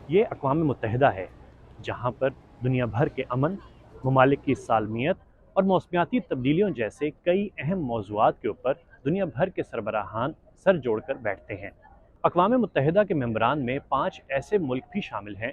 یہ اقوام متحدہ ہے جہاں پر دنیا بھر کے امن، ممالک کی سالمیت اور موسمیاتی تبدیلیوں جیسے کئی اہم موضوعات کے اوپر دنیا بھر کے سربراہان سر جوڑ کر بیٹھتے ہیں۔ اقوام متحدہ کے ممبران میں 5 ایسے ملک بھی شامل ہیں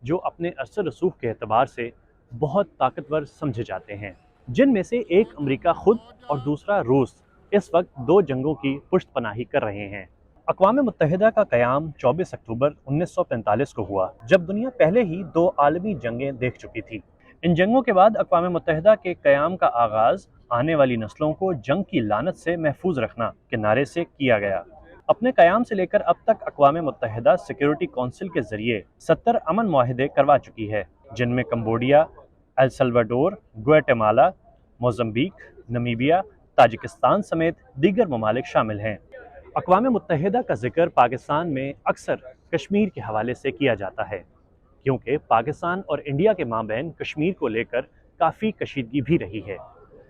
جو اپنے اثر رسوخ کے اعتبار سے بہت طاقتور سمجھے جاتے ہیں، جن میں سے ایک امریکہ خود اور دوسرا روس اس وقت 2 جنگوں کی پشت پناہی کر رہے ہیں۔ اقوام متحدہ کا قیام 24 اکتوبر 1945 کو ہوا، جب دنیا پہلے ہی 2 عالمی جنگیں دیکھ چکی تھی۔ ان جنگوں کے بعد اقوام متحدہ کے قیام کا آغاز آنے والی نسلوں کو جنگ کی لعنت سے محفوظ رکھنا کے نعرے سے کیا گیا۔ اپنے قیام سے لے کر اب تک اقوام متحدہ سیکیورٹی کونسل کے ذریعے 70 امن معاہدے کروا چکی ہے، جن میں کمبوڈیا، ایل سلواڈور، گواٹے مالا، موزمبیق، نمیبیا، تاجکستان سمیت دیگر ممالک شامل ہیں۔ اقوام متحدہ کا ذکر پاکستان میں اکثر کشمیر کے حوالے سے کیا جاتا ہے، کیونکہ پاکستان اور انڈیا کے مابین کشمیر کو لے کر کافی کشیدگی بھی رہی ہے،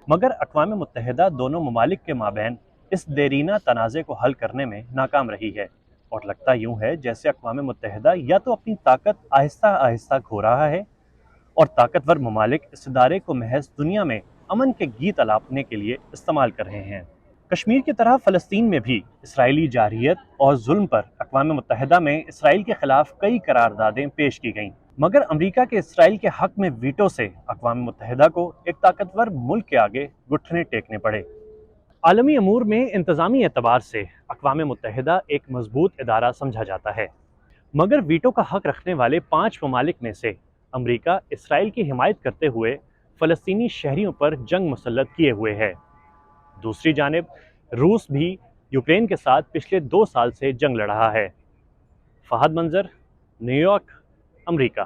مگر اقوام متحدہ دونوں ممالک کے مابین اس دیرینہ تنازع کو حل کرنے میں ناکام رہی ہے، اور لگتا یوں ہے جیسے اقوام متحدہ یا تو اپنی طاقت آہستہ آہستہ کھو رہا ہے اور طاقتور ممالک اس ادارے کو محض دنیا میں امن کے گیت الاپنے کے لیے استعمال کر رہے ہیں۔ کشمیر کی طرح فلسطین میں بھی اسرائیلی جارحیت اور ظلم پر اقوام متحدہ میں اسرائیل کے خلاف کئی قراردادیں پیش کی گئیں، مگر امریکہ کے اسرائیل کے حق میں ویٹو سے اقوام متحدہ کو ایک طاقتور ملک کے آگے گھٹنے ٹیکنے پڑے۔ عالمی امور میں انتظامی اعتبار سے اقوام متحدہ ایک مضبوط ادارہ سمجھا جاتا ہے، مگر ویٹو کا حق رکھنے والے 5 ممالک میں سے امریکہ اسرائیل کی حمایت کرتے ہوئے فلسطینی شہریوں پر جنگ مسلط کیے ہوئے ہے۔ دوسری جانب روس بھی یوکرین کے ساتھ پچھلے 2 سال سے جنگ لڑ رہا ہے۔ فہد منظر، نیو یارک، امریکہ۔